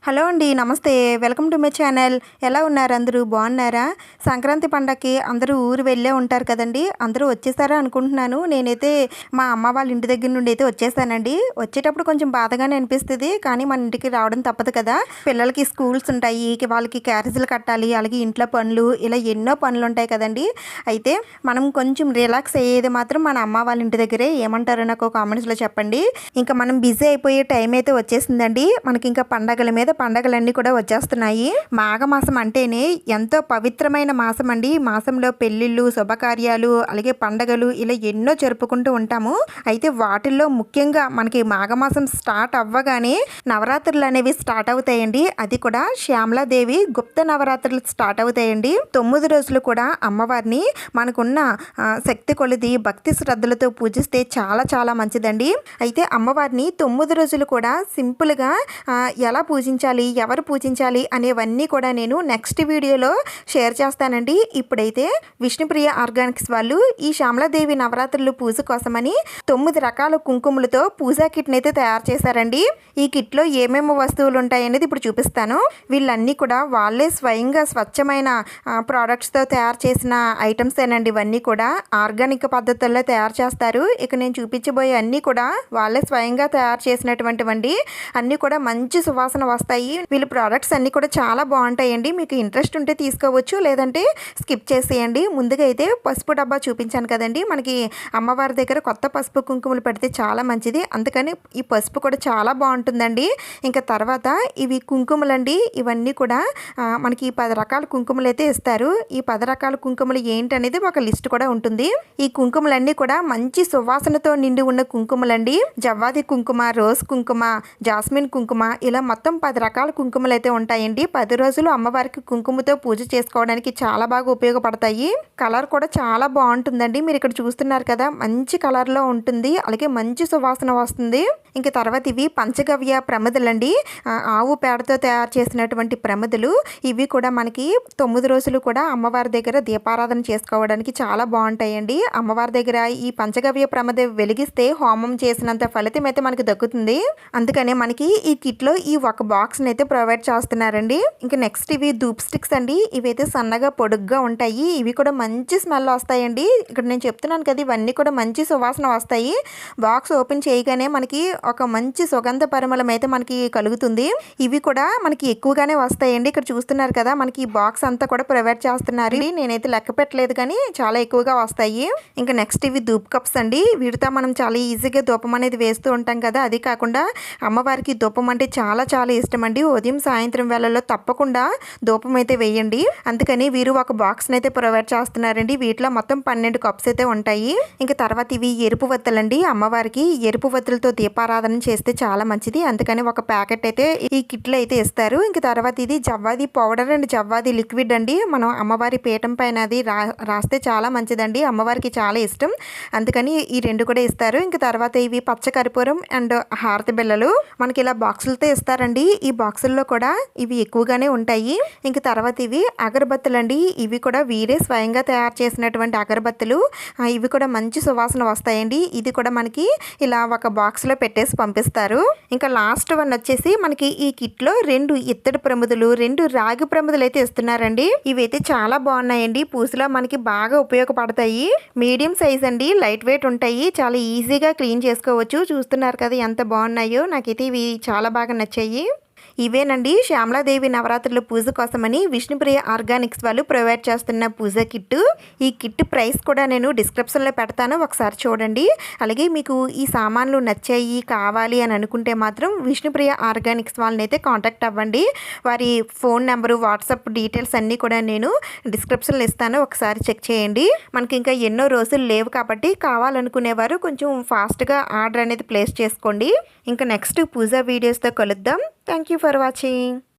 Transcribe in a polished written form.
Hello అండి, నమస్తే. Welcome to my channel. ఎలా ఉన్నారు అందరూ? బాగున్నారా? సంక్రాంతి పండగకి అందరూ ఊరు వెళ్ళే ఉంటారు కదండి. అందరూ వచ్చేసారా అనుకుంటున్నాను. నేనైతే మా అమ్మ వాళ్ళ ఇంటి దగ్గర నుండి అయితే వచ్చేసానండి. వచ్చేటప్పుడు కొంచెం బాధగానే అనిపిస్తుంది, కానీ మన ఇంటికి రావడం తప్పదు కదా. పిల్లలకి స్కూల్స్ ఉంటాయి, వాళ్ళకి క్యారేజీలు కట్టాలి, అలాగే ఇంట్లో పనులు, ఇలా ఎన్నో పనులు ఉంటాయి కదండి. అయితే మనం కొంచెం రిలాక్స్ అయ్యేది మాత్రం మన అమ్మ వాళ్ళ ఇంటి దగ్గరే. ఏమంటారో నాకు కామెంట్స్లో చెప్పండి. ఇంకా మనం బిజీ అయిపోయే టైం అయితే వచ్చేసిందండి. మనకి ఇంకా పండగల మీద పండగలన్నీ కూడా వచ్చేస్తున్నాయి. మాఘమాసం అంటేనే ఎంతో పవిత్రమైన మాసం అండి. ఈ మాసంలో పెళ్లిళ్ళు, శుభకార్యాలు, అలాగే పండగలు ఇలా ఎన్నో జరుపుకుంటూ ఉంటాము. అయితే వాటిల్లో ముఖ్యంగా మనకి మాఘమాసం స్టార్ట్ అవ్వగానే నవరాత్రులు అనేవి స్టార్ట్ అవుతాయండి. అది కూడా శ్యామలాదేవి గుప్త నవరాత్రులు స్టార్ట్ అవుతాయండి. 9 రోజులు కూడా అమ్మవారిని మనకున్న శక్తి కొలిది భక్తి శ్రద్ధలతో పూజిస్తే చాలా చాలా మంచిదండి. అయితే అమ్మవారిని 9 రోజులు కూడా సింపుల్గా ఎలా పూజించాలి, ఎవరు పూజించాలి అనేవన్నీ కూడా నేను నెక్స్ట్ వీడియోలో షేర్ చేస్తానండి. ఇప్పుడైతే విష్ణుప్రియ ఆర్గానిక్స్ వాళ్ళు ఈ శ్యామలాదేవి నవరాత్రులు పూజ కోసమని 9 రకాల కుంకుమలతో పూజా కిట్ని అయితే తయారు చేశారండి. ఈ కిట్లో ఏమేమి వస్తువులు ఉంటాయనేది ఇప్పుడు చూపిస్తాను. వీళ్ళన్నీ కూడా వాళ్ళే స్వయంగా స్వచ్ఛమైన ప్రోడక్ట్స్తో తయారు చేసిన ఐటమ్స్ ఏనండి. ఇవన్నీ కూడా ఆర్గానిక్ పద్ధతుల్లో తయారు చేస్తారు. ఇక నేను చూపించబోయే అన్నీ కూడా వాళ్ళే స్వయంగా తయారు చేసినటువంటివండి. అన్నీ కూడా మంచి సువాసన వస్తాయి. వీళ్ళ ప్రోడక్ట్స్ అన్నీ కూడా చాలా బాగుంటాయండి. మీకు ఇంట్రెస్ట్ ఉంటే తీసుకోవచ్చు, లేదంటే స్కిప్ చేసేయండి. ముందుగా అయితే పసుపు డబ్బా చూపించాను కదండి. మనకి అమ్మవారి దగ్గర కొత్త పసుపు కుంకుమలు పెడితే చాలా మంచిది, అందుకని ఈ పసుపు కూడా చాలా బాగుంటుందండి. ఇంకా తర్వాత ఇవి కుంకుమలండి. ఇవన్నీ కూడా మనకి 10 రకాల కుంకుమలు అయితే ఇస్తారు. ఈ 10 రకాల కుంకుమలు ఏంటనేది ఒక లిస్ట్ కూడా ఉంటుంది. ఈ కుంకుమలన్నీ కూడా మంచి సువాసనతో నిండి ఉన్న కుంకుమలండి. జవ్వాది కుంకుమ, రోజ్ కుంకుమ, జాస్మిన్ కుంకుమ, ఇలా మొత్తం 10 రకాల కుంకుమలు అయితే ఉంటాయండి. 10 రోజులు అమ్మవారికి కుంకుమతో పూజ చేసుకోవడానికి చాలా బాగా ఉపయోగపడతాయి. కలర్ కూడా చాలా బాగుంటుందండి. మీరు ఇక్కడ చూస్తున్నారు కదా, మంచి కలర్లో ఉంటుంది, అలాగే మంచి సువాసన వస్తుంది. ఇంక తర్వాత ఇవి పంచగవ్య ప్రమిదలండి. ఆవు పేడతో తయారు చేసినటువంటి ప్రమిదలు. ఇవి కూడా మనకి 9 రోజులు కూడా అమ్మవారి దగ్గర దీపారాధన చేసుకోవడానికి చాలా బాగుంటాయండి. అమ్మవారి దగ్గర ఈ పంచగవ్య ప్రమిద వెలిగిస్తే హోమం చేసినంత ఫలితం అయితే మనకి దక్కుతుంది. అందుకనే మనకి ఈ కిట్లో ఈ ఒక బాక్స్ని అయితే ప్రొవైడ్ చేస్తున్నారండి. ఇంకా నెక్స్ట్ ఇవి ధూప్ స్టిక్స్ అండి. ఇవైతే సన్నగా పొడుగ్గా ఉంటాయి. ఇవి కూడా మంచి స్మెల్ వస్తాయండి. ఇక్కడ నేను చెప్తున్నాను కదా, ఇవన్నీ కూడా మంచి సువాసన వస్తాయి. బాక్స్ ఓపెన్ చేయగానే మనకి ఒక మంచి సుగంధ పరిమళం అయితే మనకి కలుగుతుంది. ఇవి కూడా మనకి ఎక్కువగానే వస్తాయండి. ఇక్కడ చూస్తున్నారు కదా, మనకి ఈ బాక్స్ అంతా కూడా ప్రొవైడ్ చేస్తున్నారు. నేనైతే లెక్క పెట్టలేదు, కానీ చాలా ఎక్కువగా వస్తాయి. ఇంకా నెక్స్ట్ ఇవి ధూప్ కప్స్ అండి. వీటితో మనం చాలా ఈజీగా ధూపం అనేది వేస్తూ ఉంటాం కదా. అది కాకుండా అమ్మవారికి ధూపం అంటే చాలా చాలా ఇష్టం అండి. ఉదయం సాయంత్రం వేళల్లో తప్పకుండా ధూపం అయితే వేయండి. అందుకని వీరు ఒక బాక్స్ని అయితే ప్రొవైడ్ చేస్తున్నారండి. వీటిలో మొత్తం 12 కప్స్ అయితే ఉంటాయి. ఇంకా తర్వాత ఇవి ఎరుపు వత్తులండి. అమ్మవారికి ఎరుపు వత్తులతో దీపారాధన చేస్తే చాలా మంచిది, అందుకని ఒక ప్యాకెట్ అయితే ఈ కిట్లో అయితే ఇస్తారు. ఇంకా తర్వాత ఇది జవ్వాది పౌడర్ అండ్ జవ్వాది లిక్విడ్ అండి. మనం అమ్మవారి పీఠం పైన అది రాస్తే చాలా మంచిదండి. అమ్మవారికి చాలా ఇష్టం, అందుకని ఈ 2 కూడా ఇస్తారు. ఇంకా తర్వాత ఇవి పచ్చ కర్పూరం అండ్ హారతి బిళ్ళలు మనకి ఇలా బాక్సులతో ఇస్తారండి. ఈ బాక్సుల్లో కూడా ఇవి ఎక్కువగానే ఉంటాయి. ఇంక తర్వాత ఇవి అగరబత్తులు అండి. ఇవి కూడా వీరే స్వయంగా తయారు చేసినటువంటి అగరబత్తులు. ఇవి కూడా మంచి సువాసన వస్తాయండి. ఇది కూడా మనకి ఇలా ఒక బాక్స్లో పెట్టేసి పంపిస్తారు. ఇంకా లాస్ట్ వన్ వచ్చేసి మనకి ఈ కిట్లో 2 ఇత్తడి ప్రమిదలు, 2 రాగి ప్రమిదలు అయితే ఇస్తున్నారండి. ఇవైతే చాలా బాగున్నాయండి. పూజలో మనకి బాగా ఉపయోగపడతాయి. మీడియం సైజ్ అండి, లైట్ వెయిట్ ఉంటాయి, చాలా ఈజీగా క్లీన్ చేసుకోవచ్చు. చూస్తున్నారు కదా ఎంత బాగున్నాయో. నాకైతే ఇవి చాలా బాగా నచ్చాయి. ఇవేనండి శ్యామలాదేవి నవరాత్రుల పూజ కోసమని విష్ణుప్రియ ఆర్గానిక్స్ వాళ్ళు ప్రొవైడ్ చేస్తున్న పూజ కిట్టు. ఈ కిట్ ప్రైస్ కూడా నేను డిస్క్రిప్షన్లో పెడతాను, ఒకసారి చూడండి. అలాగే మీకు ఈ సామాన్లు నచ్చాయి, కావాలి అని అనుకుంటే మాత్రం విష్ణుప్రియ ఆర్గానిక్స్ వాళ్ళని అయితే కాంటాక్ట్ అవ్వండి. వారి ఫోన్ నెంబరు, వాట్సాప్ డీటెయిల్స్ అన్నీ కూడా నేను డిస్క్రిప్షన్లో ఇస్తాను, ఒకసారి చెక్ చేయండి. మనకి ఇంకా ఎన్నో రోజులు లేవు కాబట్టి కావాలనుకునేవారు కొంచెం ఫాస్ట్గా ఆర్డర్ అనేది ప్లేస్ చేసుకోండి. ఇంకా నెక్స్ట్ పూజా వీడియోస్తో కలుద్దాం. Thank you for watching.